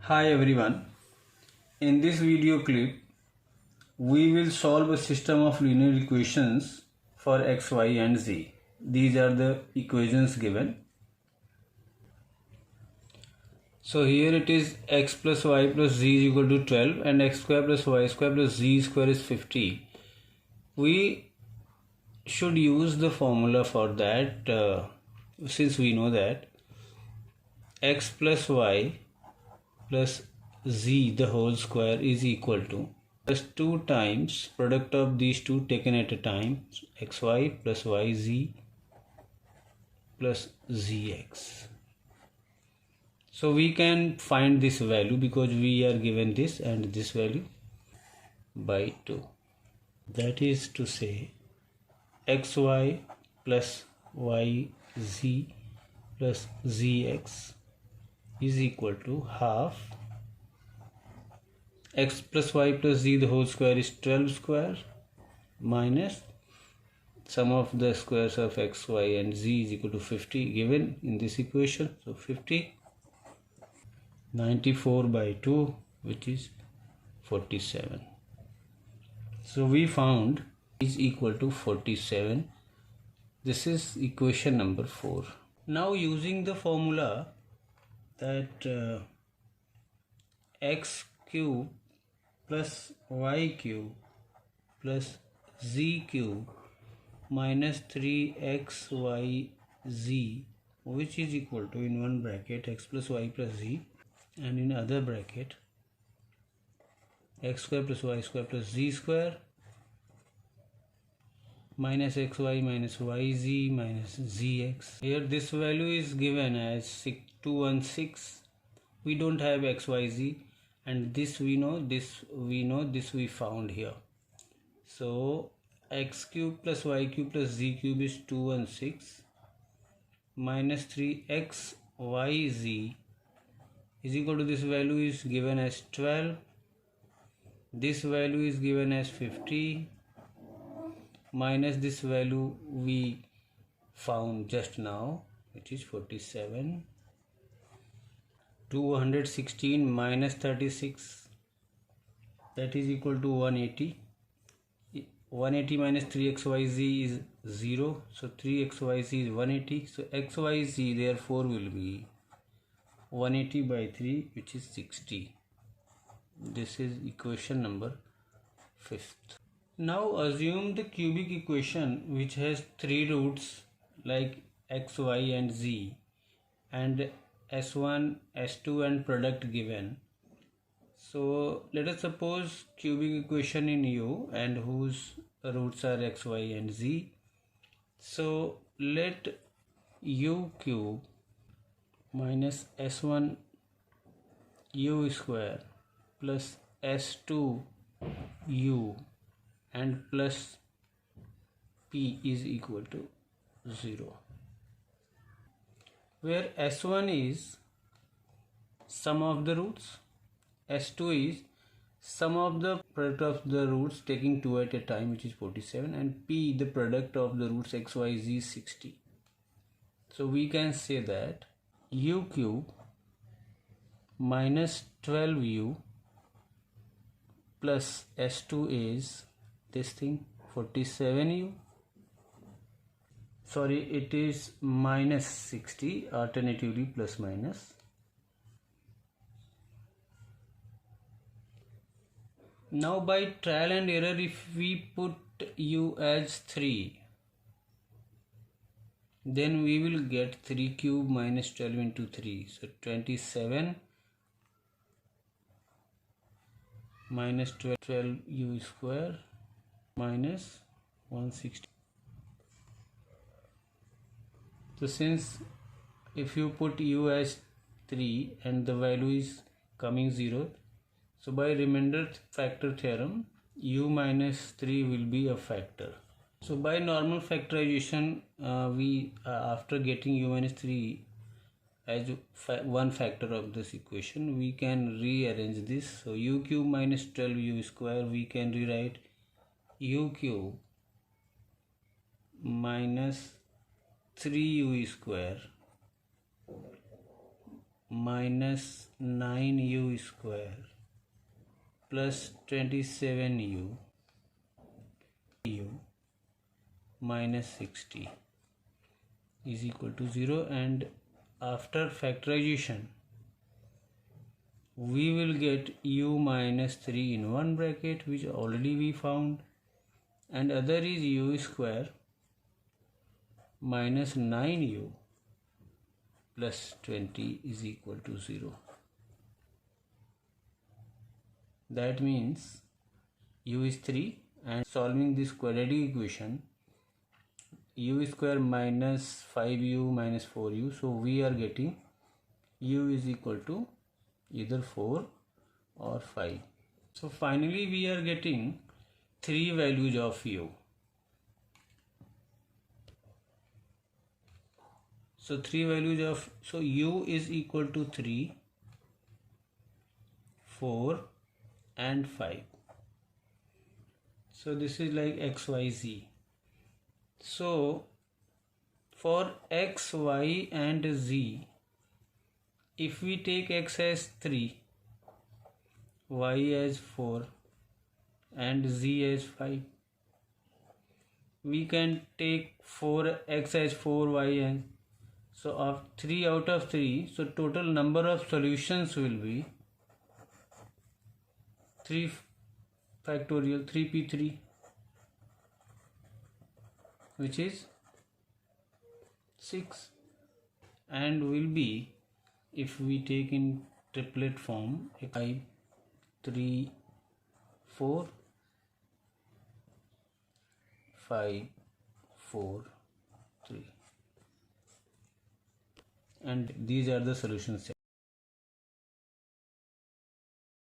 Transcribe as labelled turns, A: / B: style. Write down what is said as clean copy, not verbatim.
A: Hi everyone, in this video clip we will solve a system of linear equations for x, y and z. These are the equations given. So here it is x plus y plus z is equal to 12 and x square plus y square plus z square is 50. We should use the formula for that since we know that x plus y plus z the whole square is equal to plus 2 times product of these two taken at a time, xy plus yz plus zx. So we can find this value because we are given this and this value by 2. That is to say xy plus yz plus zx is equal to half x plus y plus z the whole square is 12 square minus sum of the squares of x, y and z is equal to 50 given in this equation. So 50, 94 by 2 which is 47. So we found is equal to 47. This is equation number 4. Now using the formula that x cube plus y cube plus z cube minus 3xyz, which is equal to, in one bracket, x plus y plus z, and in other bracket x square plus y square plus z square minus xy minus yz minus zx. Here this value is given as 216. We don't have xyz, and this we know, this we found here. So x cube plus y cube plus z cube is 216 minus 3xyz is equal to, this value is given as 12, this value is given as 50 minus this value we found just now, which is 47. 216 minus 36, that is equal to 180. 180 minus 3xyz is 0, so 3xyz is 180. So xyz therefore will be 180 by 3, which is 60. This is equation number 5th. Now assume the cubic equation which has 3 roots like x, y and z, and s1, s2 and product given. So let us suppose cubic equation in U and whose roots are x, y and z. So let u cube minus s1 u square plus s2 u and plus p is equal to 0, where s1 is sum of the roots, s2 is sum of the product of the roots taking 2 at a time, which is 47, and p the product of the roots x, y, z 60. So we can say that u cube minus 12u plus s2 is this thing 47u. Sorry, it is minus 60, alternatively plus minus. Now by trial and error, if we put u as 3, then we will get 3 cube minus 12 into 3. So 27 minus 12 u square minus 160. So since if you put u as 3 and the value is coming 0, so by remainder factor theorem, u minus 3 will be a factor. So by normal factorization, we after getting u minus 3 as one factor of this equation, we can rearrange this. So u cube minus 12u square, we can rewrite u cube minus 3u square minus 9u square plus 27u minus 60 is equal to 0, and after factorization we will get u minus 3 in one bracket, which already we found, and other is u square minus 9u plus 20 is equal to 0. That means u is 3, and solving this quadratic equation, u square minus 5u minus 4u, so we are getting u is equal to either 4 or 5. So finally we are getting 3 values of u. So 3 values of, so u is equal to 3, 4 and 5. So this is like x, y, z. So for x, y and z, if we take x as 3, y as 4 and z as 5, we can take 4x as 4, y and so of 3 out of 3, so total number of solutions will be 3 factorial 3p3, which is 6, and will be, if we take in triplet form, 5 3 4 5 4 3, and these are the solutions.